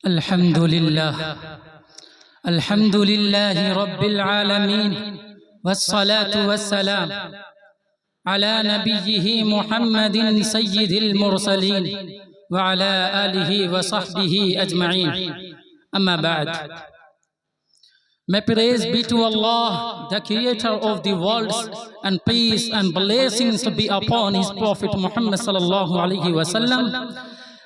अल्हम्दुलिल्लाह रब्बिल आलमीन वस्सलातु वस्सलाम अला नबिय्यिहि मुहम्मदिन सय्यिदिल मुरसलीन व अला आलिहि व सहबिहि अजमईन। अम्मा बाद। May praise be to Allah, the creator of the worlds, and peace and blessings to be upon his Prophet Muhammad sallallahu alaihi wasallam,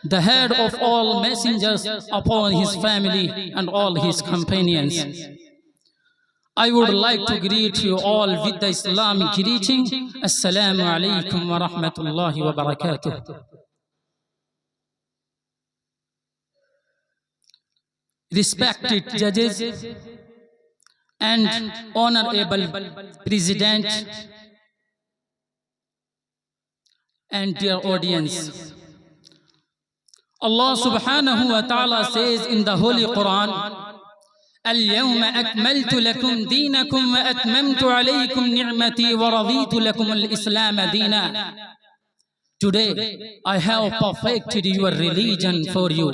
the head of all messengers, upon his family and all his companions. I would like to greet you all with the Islamic greeting. Assalamu alaikum wa rahmatullahi wa barakatuh. Respected judges and honorable President and dear audience, Allah subhanahu wa ta'ala says in the Holy Quran, اليوم أكملت لكم دينكم وأتممت عليكم نعمتي ورضيت لكم الإسلام دينا. Today I have perfected your religion for you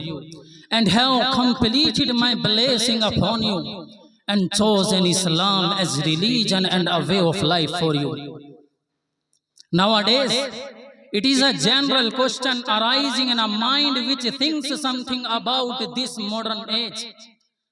and have completed my blessing upon you and chosen Islam as religion and a way of life for you. Nowadays, it is a general question arising in a mind which thinks something about this modern age,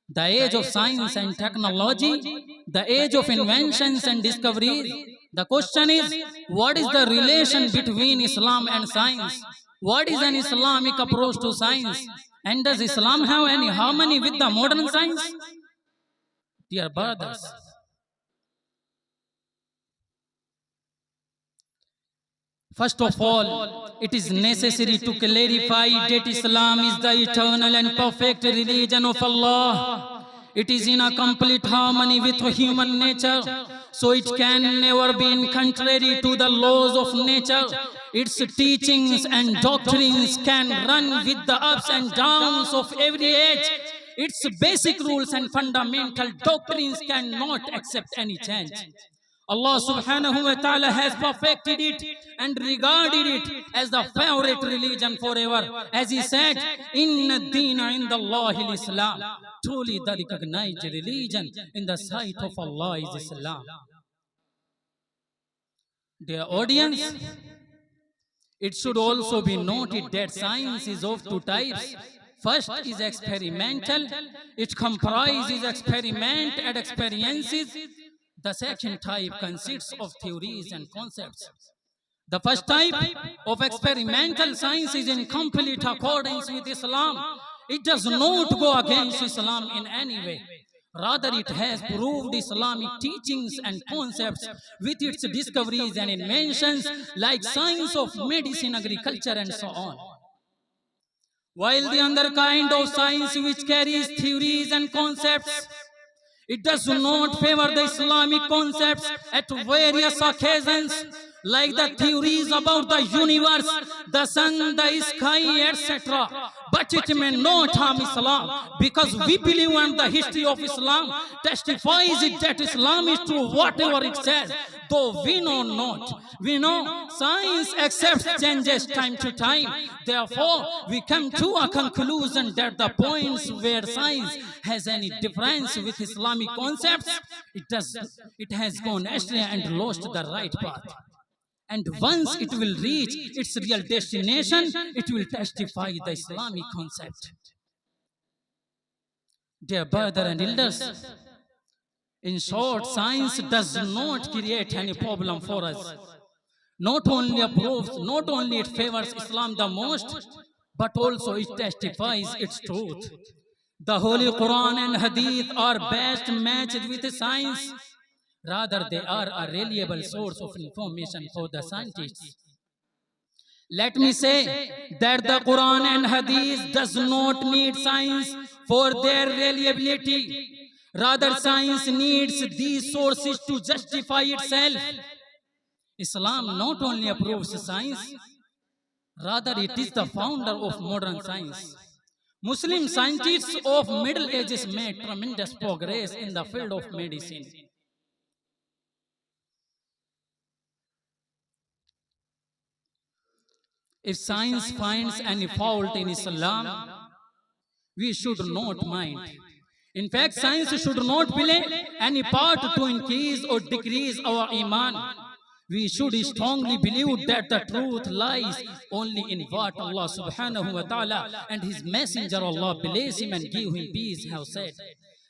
the age of science and technology, the age of inventions and discoveries. The question is, what is the relation between Islam and science? What is an Islamic approach to science? And does Islam have any harmony with the modern science? Dear brothers, first of all, it is necessary to clarify that Islam is the eternal and perfect religion of Allah. It is in a complete harmony with human nature, so it can never be contrary to the laws of nature. Its teachings and doctrines can run with the ups and downs of every age. Its basic rules and fundamental doctrines cannot accept any change. Allah subhanahu wa ta'ala has perfected it and regarded it as the favorite religion forever. As he said, Inna deena inda Allahi Islam. Truly the recognized religion in the sight of Allah is Islam. Dear audience, it should also be noted that science is of two types. First is experimental. It comprises experiment and experiences. The second type consists of theories and concepts. The first type of experimental science is in complete accordance with Islam. It does not go against Islam in any way. Rather, it has proved Islamic teachings and concepts with its discoveries and inventions like science of medicine, agriculture, and so on. While the other kind of science which carries theories and concepts, it does not favor the Islamic concepts at various occasions, like the theories about the universe, the sun, the sky, etc. But it may not harm Islam, because we believe and the history of Islam testifies it that Islam is true whatever it says, though we know not. We know science accepts changes time to time. Therefore, we come to a conclusion that the points where science has any difference with Islamic concepts, it has gone astray and lost the right path. And once it will reach its real destination, it will testify the Islamic concept. Dear brother and elders, in short, science does not create any problem for us. Not only it favors Islam the most, but also it testifies its truth. The Holy Quran and Hadith are best matched with science. Rather, they are a reliable source of information for the scientists. Let me say that the Quran and Hadith does not need science for their reliability. Rather, science needs these sources to justify itself. Islam not only approves science, rather it is the founder of modern science. Muslim scientists of Middle Ages made tremendous progress in the field of medicine. If science finds any fault in Islam, we should not mind. In fact, science should not play any part to increase or decrease our iman. We should strongly believe that the truth lies only in what Allah subhanahu wa ta'ala and His Messenger, Allah bless him and give him peace, have said.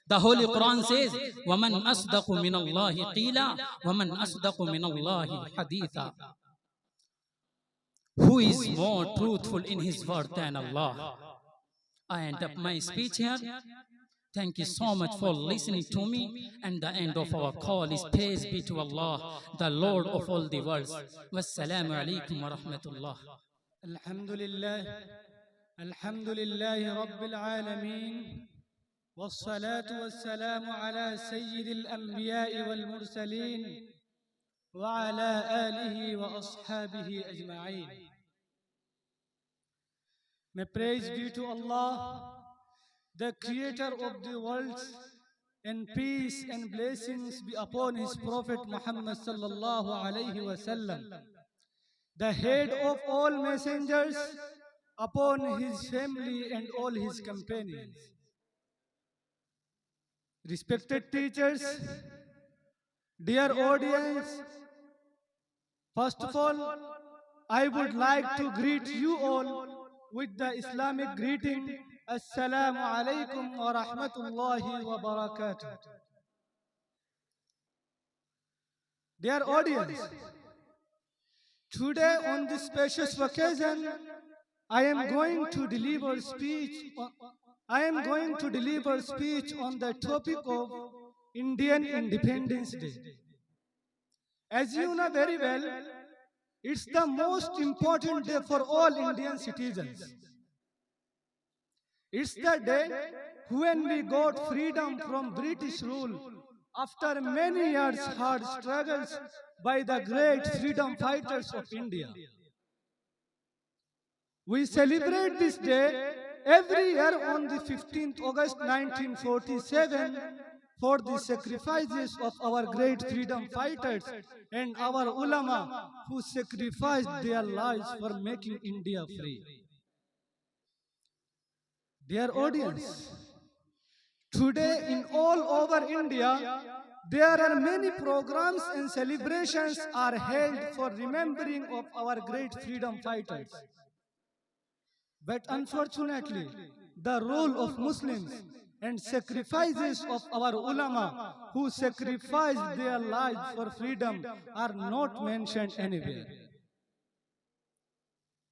The Holy Quran says, وَمَنْ أَصْدَقُ مِنَ اللَّهِ قِيلًا وَمَنْ أَصْدَقُ مِنَ اللَّهِ حَدِيثًا. Who is more truthful in his word than Allah? I end up my speech here. Thank you so much for listening to me. And the end of our call is praise be to Allah, the Lord of all the worlds. Wassalamu alaikum wa rahmatullah. Alhamdulillah. Alhamdulillah Rabbil Alameen. والصلاة والسلام على سيد الأنبياء والمرسلين وعلى آله وأصحابه أجمعين. May praise be to Allah, the creator of the worlds, and peace and blessings be upon his Prophet Muhammad sallallahu alayhi wasallam, the head of all messengers, upon his family and all his companions. Respected teachers, dear audience, first of all, I would like to greet you all with the Islamic greeting, Assalamu alaikum wa rahmatullahi wa barakatuh. Dear audience, today on this special occasion, I am going to deliver speech on the topic of Indian Independence Day. As you know very well, it's the most important day for all Indian citizens. It's the day when we got freedom from British rule after many years hard struggles by the great freedom fighters of India. We celebrate this day every year on the 15th August 1947 for the sacrifices of our great freedom fighters and our ulama who sacrificed their lives for making India free. Dear audience, today in all over India, there are many programs and celebrations are held for remembering of our great freedom fighters. But unfortunately, the role of Muslims and sacrifices of our ulama who sacrificed their lives for freedom are not mentioned anywhere.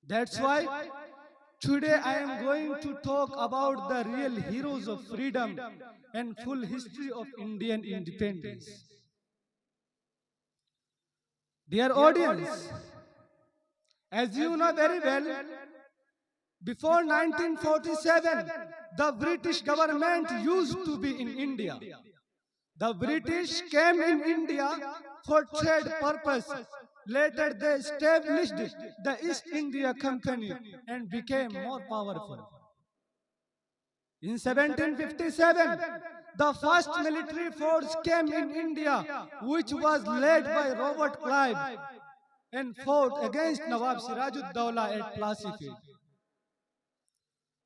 That's why today I am going to talk about the real heroes of freedom and full history of Indian independence. Dear audience, as you know very well, before 1947, the British government used to be in India. The British came in India for trade purpose. Later they established the East India Company and became more powerful. In 1757, the first military force came in India, which was led by Robert Clive and fought against Nawab Siraj-ud-Dawla at Plassey Field.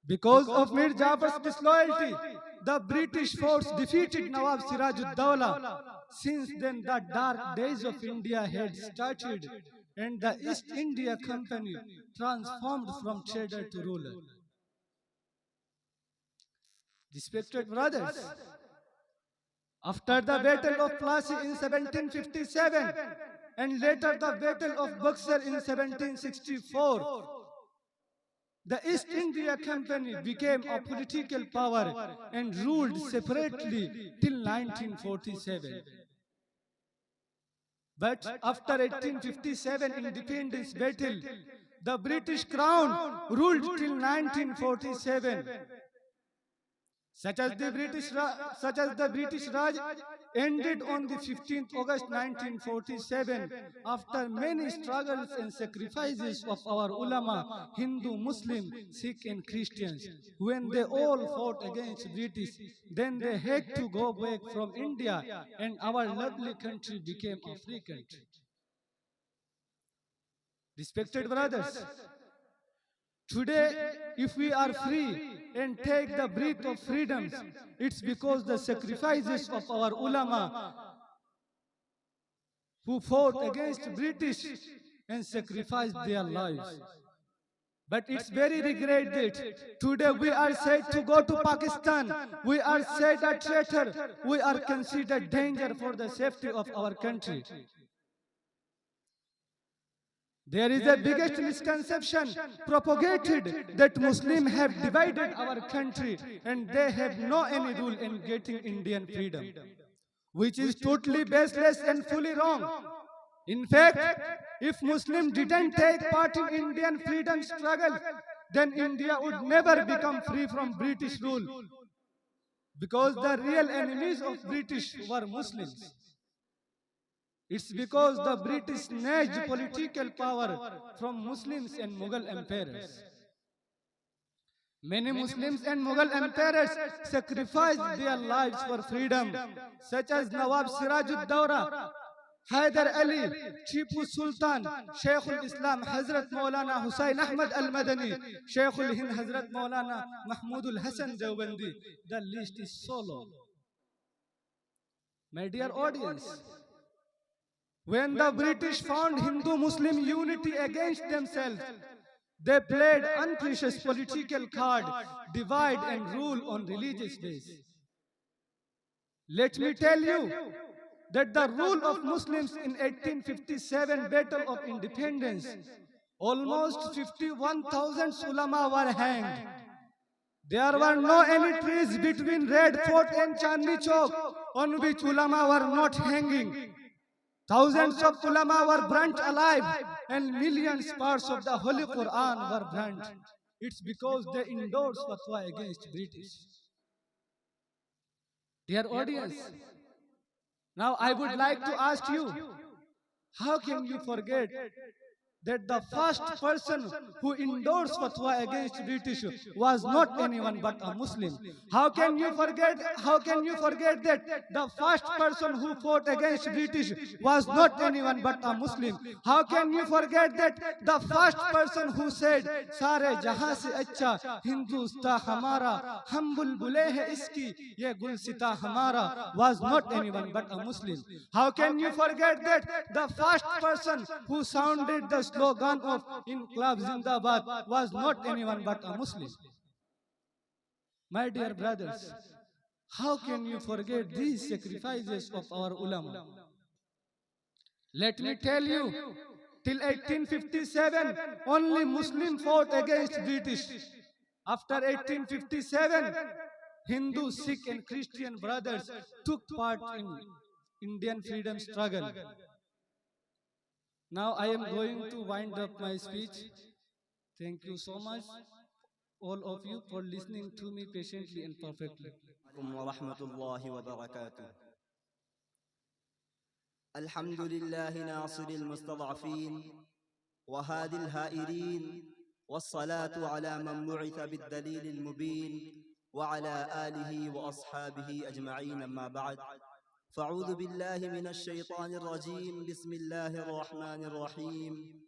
Because of Mir Jafar's disloyalty, the British force defeated Nawab Siraj-ud-Dawla. Since then, the dark days of India had started and the East India Company transformed from trader to ruler. Respected brothers, after the Battle of Plassey in 1757 and later the Battle of Buxar in 1764, the East India Company became a political power and ruled separately till 1947. But after 1857 independence battle, the British Crown ruled till 1947. Such as the British Raj ended on the 15th August 1947 after many struggles and sacrifices of our ulama, Hindu, Muslim, Sikh and Christians. When they all fought against British, then they had to go back from India and our lovely country became a free country. Respected brothers, Today, if we are free and take the breath of freedom, it's because the sacrifices of our ulama who fought against British and sacrificed their lives. But it's very regret that today we are said to go to Pakistan. We are said a traitor. We are considered danger for the safety of our country. There is a biggest misconception propagated that Muslims have divided our country and they have no any rule in getting Indian freedom, which is totally baseless and fully wrong. In fact, if Muslims didn't take part in Indian freedom struggle, then India would never become free from British rule, because the real enemies of British were Muslims. It's because the British snatched political power from Muslims and Mughal emperors. Many Muslims and Mughal emperors sacrificed their lives for freedom, such as Nawab Siraj-ud-Dawla, Hyder Ali, Tipu Sultan, Shaykh al-Islam Hazrat Maulana Hussain Ahmad al-Madani, Shaykh al-Hind Hazrat Maulana Mahmud al-Hasan Deobandi. The list is so long. My dear audience, when the British found Hindu-Muslim unity against themselves, they played unprecious political card, divide and rule on religious days. Let me tell you that the rule of Muslims in 1857 Battle of Independence, almost 51,000 ulama were hanged. There were no any trees between Red Fort and Chandni Chowk on which ulama were not hanging. Thousands of ulama were burnt alive and millions parts of the Holy Quran were burnt. It's because they endorsed fatwa against British. Dear audience, now I would like to ask you, how can you forget that the first person who endorsed fatwa against British was not anyone but a Muslim? How can you forget that the first person who fought against British was not anyone but a Muslim? How can you forget that the first person who said sare jahan se acha Hindustan hamara hum bulbule hai iski ye gulsita hamara was not anyone but a Muslim? How can you forget that the first person who sounded the slogan of Inqilab Zindabad was not anyone but a Muslim? My dear brothers, how can you forget these sacrifices of our ulama? Let me tell you, till 1857, only Muslim fought against British. After 1857, Hindu, Sikh and Christian brothers took part in Indian freedom struggle. Now I am going to wind up my speech. Thank you so much, all of you, for listening to me patiently and perfectly. ورحمة الله وبركاته. الحمد لله ناصر المستضعفين وهادي الهائرين، والصلاة على من بعث بالدليل المبين وعلى آله وأصحابه أجمعين. أما بعد، فأعوذ بالله من الشيطان الرجيم. بسم الله الرحمن الرحيم.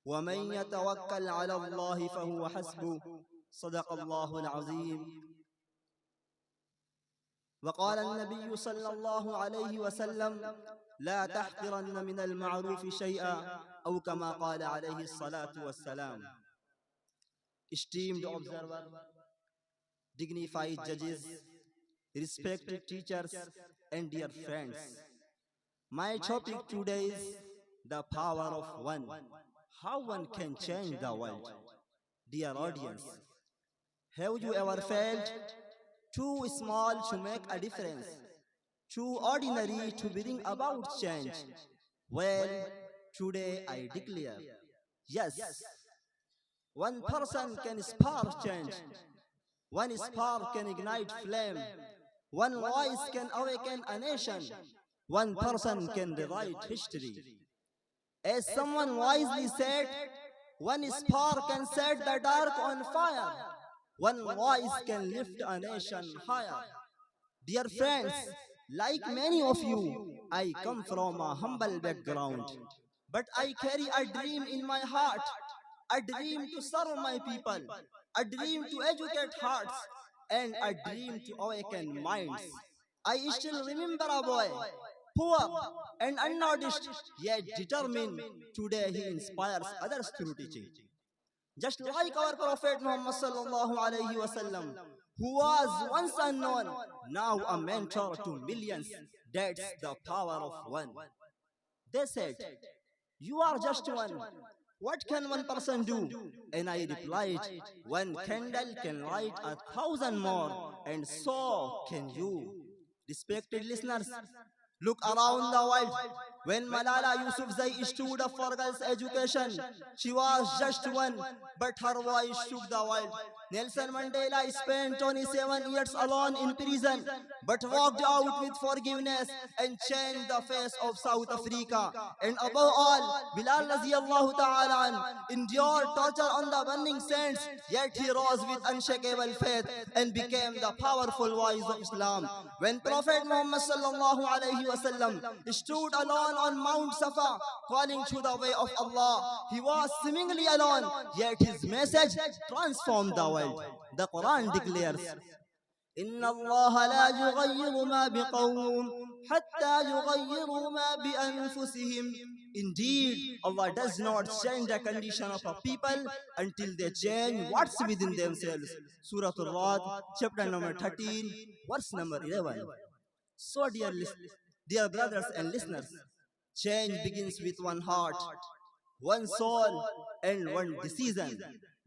ومن يتوكل على الله فهو حسبه. صدق الله العظيم. وقال النبي صلى الله عليه وسلم: لا تحقرن من المعروف شيئا، أو كما قال عليه الصلاة والسلام. Esteemed observer, dignified judges, respected teachers and dear friends, my topic today is the power of one. How one can change the world. Dear audience, have you ever felt too small to make a difference, too ordinary to bring about change? Well, today I declare, yes, one person can spark change. One spark can ignite flame. One voice can awaken a nation. One person can rewrite history. As someone wisely said, one spark can set the dark on fire. One voice can lift a nation higher. Dear friends, like many of you, I come from a humble background, but I carry a dream in my heart. a dream to serve my people, a dream to educate hearts, and a dream to awaken minds. I still remember a boy, poor and unnoticed, yet determined. Today he inspires others through teaching. Just like our Prophet Muhammad sallallahu alayhi wasallam, who was once unknown, now a mentor to millions. That's the power of one. They said, "You are just one. What can one person do?" And I replied, "One candle can light 1,000 more, and so can you." Respected listeners, look around the world. When Malala Yousafzai stood up for girls' education, she was just one, but her voice shook the world. Nelson Mandela spent 27 years alone in prison, but walked out with forgiveness and changed the face of South Africa. And above all, Bilal radiallahu ta'ala endured torture on the burning sands, yet he rose with unshakable faith and became the powerful voice of Islam. When Prophet Muhammad sallallahu alayhi wasallam stood alone on Mount Safa, calling to the way of Allah, he was seemingly alone, yet his message transformed the world. The Quran declares, إن الله لا يغير ما بقوم حتى يغيروا ما بأنفسهم. Indeed, Allah does not change the condition of a people until they change what's within themselves. Surah Al-Ra'd, chapter number 13, verse number 11. So dear brothers and listeners, change begins with one heart, one soul, and one decision.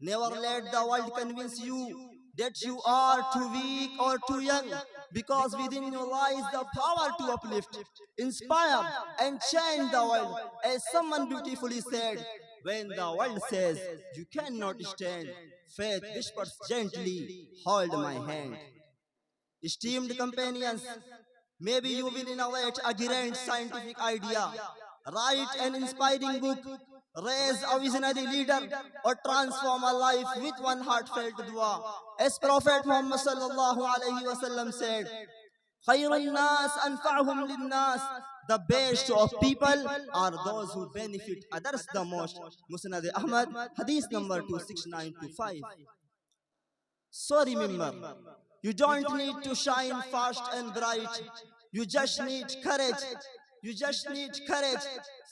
Never let the world convince you that you are too weak or too young, because within you lies the power to uplift, inspire, and change the world. As someone beautifully said, when the world says you cannot stand, faith whispers gently, hold my hand. Esteemed companions, maybe you will innovate a grand scientific idea, write an inspiring book, raise a visionary leader, or transform a life with one heartfelt dua. As Prophet Muhammad sallallahu alayhi wasallam said, خَيْرُ النَّاسِ أَنْفَعُهُمْ لِلنَّاسِ. The best of people are those who benefit others the most. Musnad Ahmad, hadith number 26925. So remember, you don't need to shine fast and bright. You just need courage. You just need courage,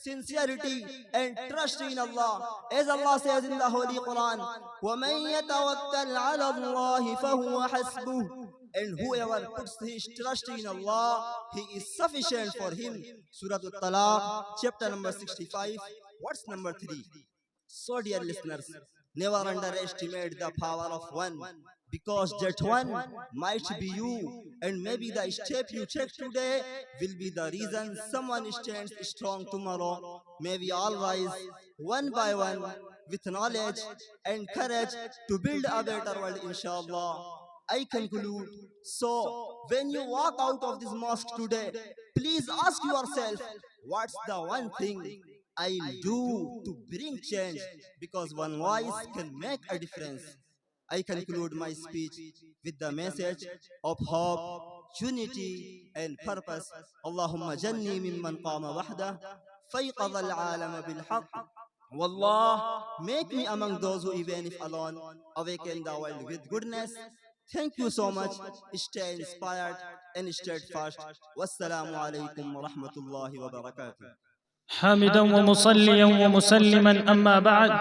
sincerity, and trust in Allah. As Allah says in the Holy Quran, وَمَن يَتَوَكَّلْ عَلَى اللَّهِ فَهُوَ حَسْبُهُ. And whoever puts his trust in Allah, He is sufficient for him. Surah Al-Talaq, chapter number 65, verse number 3. So dear listeners, never underestimate the power of one, because that one might be you, and maybe the step you take today will be the reason someone stands strong tomorrow. May we all rise one by one with knowledge and courage to build a better world, inshallah. I conclude. So, when you walk out of this mosque today, please ask yourself, what's the one thing I'll do to bring change? Because one voice can make a difference. I conclude my speech with the message of hope, unity, and purpose. Allahumma janni mimman qama wahda, fayqadha al-alama bil-haq. Wallah, make me among those who, even if alone, awaken the world with goodness. Thank you so much. Stay inspired and steadfast. Wassalamu alaikum wa rahmatullahi wa barakatuh. حامدا ومصليا ومسلما أما بعد،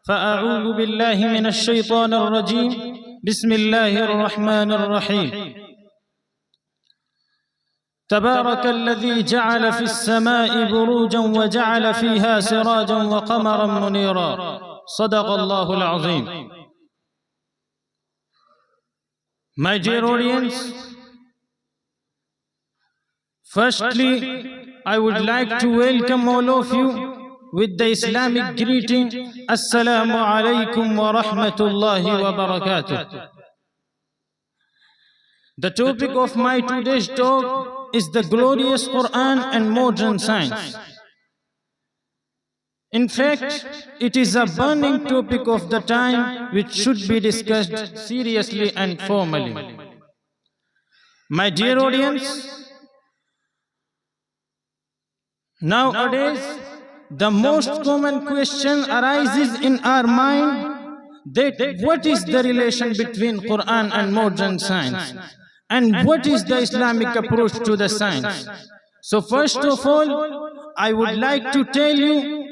فأعوذ بالله من الشيطان الرجيم. بسم الله الرحمن الرحيم. تبارك الذي جعل في السماء بروجا وجعل فيها سراجا وقمرا منيرا. صدق الله العظيم. My dear audience, firstly, I would like to welcome all of you with the Islamic greeting, Assalamu alaikum wa rahmatullahi wa barakatuh. The topic of my today's talk is the glorious Quran and modern science. In fact, it is a burning topic of the time which should be discussed seriously and formally. My dear audience, nowadays the most common question arises in our mind that what is the relation between Quran and modern science, and what is the Islamic approach to the science. So first of all, I would like to tell you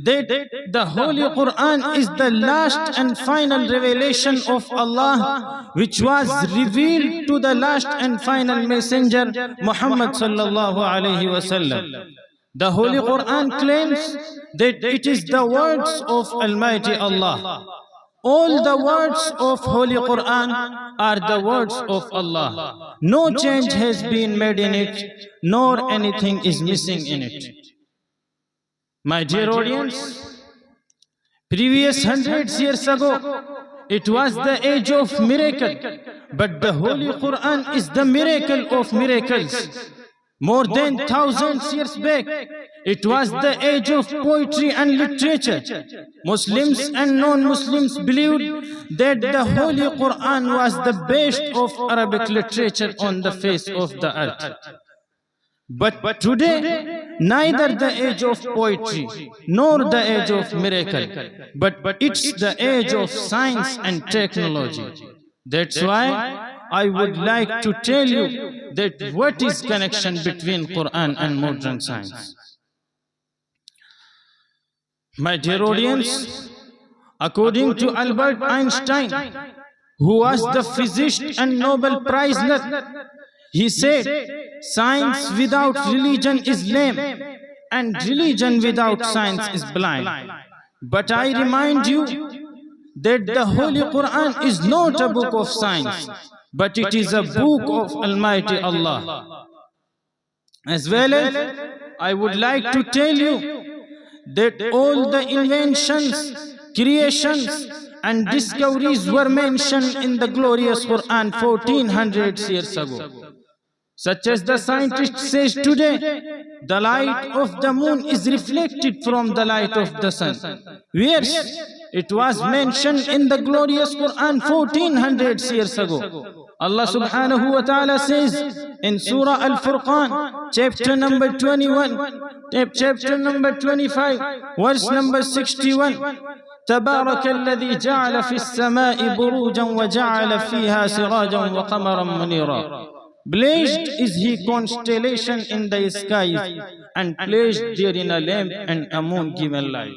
that the Holy Quran is the last and final revelation of Allah, which was revealed to the last and final messenger Muhammad sallallahu alaihi wasallam. The Holy Quran claims that it is the words of Almighty Allah. All the words of Holy Quran are the words of Allah. No change has been made in it, nor anything is missing in it. My dear audience, previous hundreds years ago, it was the age of miracle, but the Holy Quran is the miracle of miracles. More than thousands years back, it was the age of poetry and literature. Muslims and non-Muslims believed that the Holy Quran was the best of Arabic literature on the face of the earth. But today, neither the age of poetry nor the age of miracle, but it's the age of science and technology. That's why I would like to tell you that what is connection between Quran and modern science. My dear audience, according to Albert Einstein, who was the physicist and Nobel Prize laureate, he said, science without religion is lame, and religion without science is blind. But I remind you that the Holy Quran is not a book of science, but it is a book of Almighty Allah. As well as I would like to tell you that all the inventions, creations and discoveries were mentioned in the glorious Quran 1400 years ago. Such as the scientist says today, the light of the moon is reflected from the light of the sun. Yes, it was mentioned in the glorious Quran 1400 years ago. Allah subhanahu wa ta'ala says in Surah Al-Furqan, chapter number 21, chapter number 25, verse number 61, تبارك الذي جعل في السماء بروجا وجعل فيها سراجا وقمرا منيرا. Blessed is he constellation in the skies, and placed therein a lamp and a moon given light.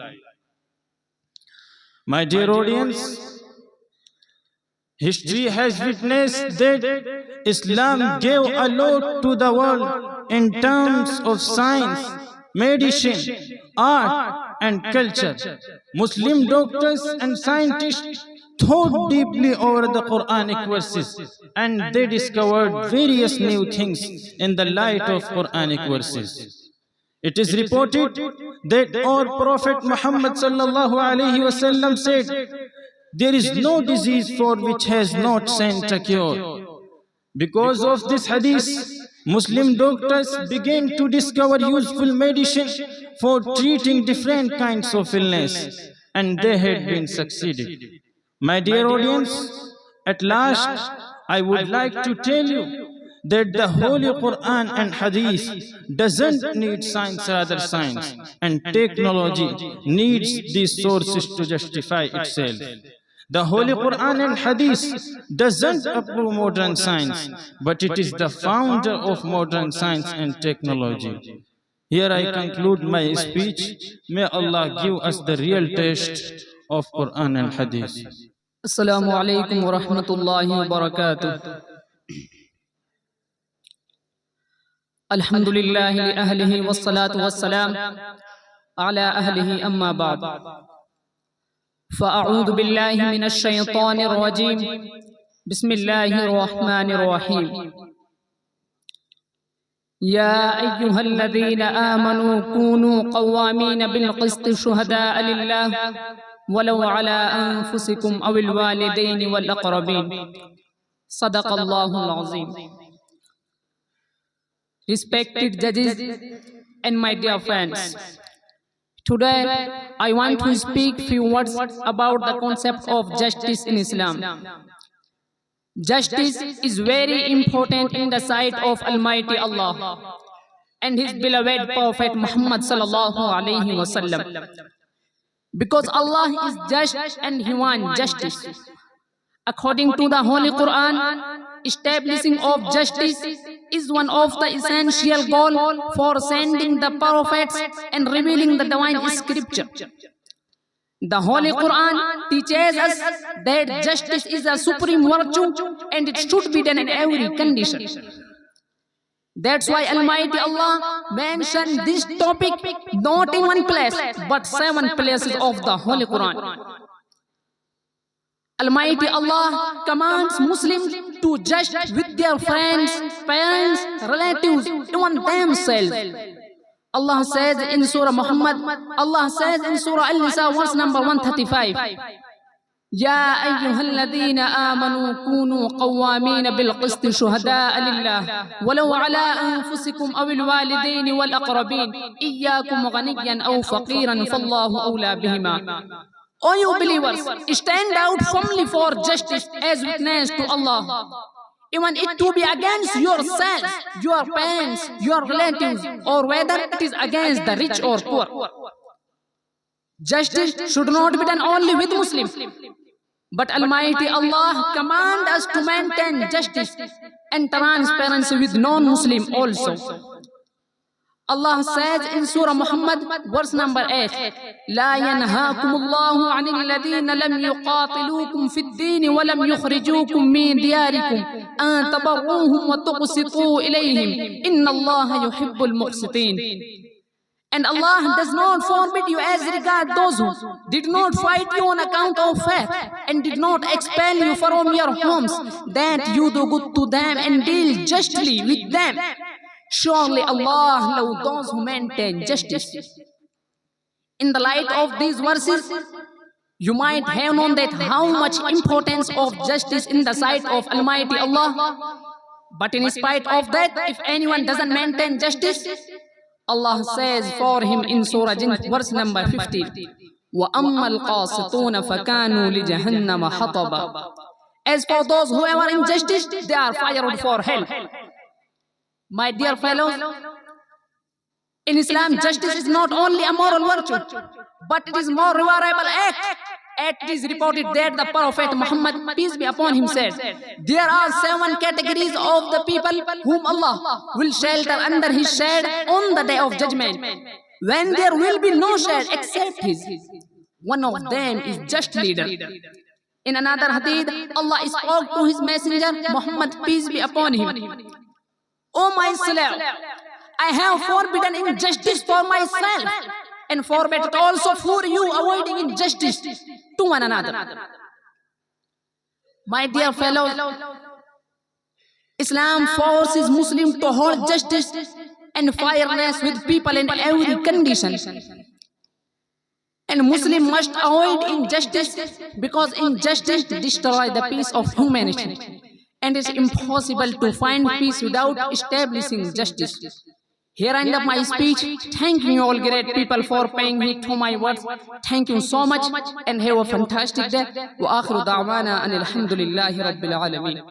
My dear audience, history has witnessed that Islam gave a lot to the world in terms of science, medicine, art and culture. Muslim doctors and scientists thought deeply over the Quranic verses, and they discovered various new things in the light of Quranic verses. It is reported that our Prophet Muhammad sallallahu alaihi wasallam said, there is no disease for which has not sent a cure. Because of this hadith, Muslim doctors began to discover useful medicine for treating different kinds of illness, and they had been succeeded. My dear audience, at last, I would like to tell you that the Holy Quran and Hadith doesn't need science, rather science, and technology needs these sources to justify itself. The Holy Quran and Hadith doesn't approve modern science, but it is the founder of modern science and technology. Here I conclude my speech. May Allah give us the real taste of Quran and Hadith. Assalamu alaikum wa rahmatullahi wa barakatuh. Alhamdulillahi li ahlihi wa salatu wa salam ala ahlihi amma ba'd. فأعوذ بالله من الشيطان الرجيم بسم الله الرحمن الرحيم يا أيها الذين آمنوا كونوا قوامين بالقسط شهداء لله ولو على أنفسكم أو الوالدين والأقربين صدق الله العظيم. Respected judges and my dear friends, today I want to speak few words about the concept of justice in Islam. Justice is very important in the sight of Almighty Allah, and his beloved Prophet Muhammad sallallahu alaihi wasallam. Because Allah is just and He wants justice. According to the Holy Quran, establishing of justice is one of the essential goals for sending the prophets and revealing the divine scripture. The Holy Quran teaches us that justice is a supreme virtue and it should be done in every condition. That's why Almighty Allah mentioned this topic not in one place but 7 places of the Holy Quran. Almighty Allah commands Muslims to judge with their friends, parents, relatives, even themselves. Allah says in Surah Muhammad, Allah says in Surah Al-Nisa, verse number 135, يا أيها الذين آمنوا كونوا قوامين بالقسط شهداء لله ولو على أنفسكم أو الوالدين والأقربين إياكم غنيا أو فقيرا فالله أولى بهما. O you believers, stand out firmly for justice as witness to Allah. Even it to be against yourselves, your parents, your relatives, or whether it is against the rich or poor. Justice should not be done only with Muslims, but Almighty Allah commands us to maintain justice and transparency with non-Muslim also. Allah says in Surah Muhammad, verse number 8, لا ينهاكم الله عن الذين لم يقاتلوكم في الدين ولم يخرجوكم من دياركم أن تبروهم وتقسطوا إليهم إن الله يحب المقسطين. And Allah does not forbid you as regard those who did not fight you on account of faith and did not expel you from your homes, that you do good to them and deal justly with them. Surely Allah loves those who maintain justice. In the light of these verses, you might have known that how much importance of justice in the sight of Almighty Allah. But in spite of that, if anyone doesn't maintain justice, Allah says for him in Surah Jinn, verse number 50, وَأَمَّا الْقَاسِطُونَ فَكَانُوا لِجَهَنَّمَ حَطَبًا. As for those who are injustice, they are fired for hell. My dear fellows, in Islam, justice is not only a moral virtue, but it is more reverable act. It is reported that the Prophet Muhammad, peace be upon him, said, there are 7 categories of the people whom Allah will shelter under His shade on the day of judgment, when there will be no shade except His. One of them is just leader. In another hadith, Allah spoke to His messenger, Muhammad, peace be upon him, O my slave, I have forbidden injustice for myself and forbid it also for you, avoiding injustice to one another. My dear fellows, Islam forces Muslims to hold justice and fairness with people in every condition. And Muslim must avoid injustice because injustice destroys the peace of humanity. And it's impossible to find peace without establishing justice. Here I end up my speech. Thank you all great people for paying heed to my words. Thank you so much and have a fantastic day. Wa akhiru da'wana anil hamdulillahi rabbil alameen.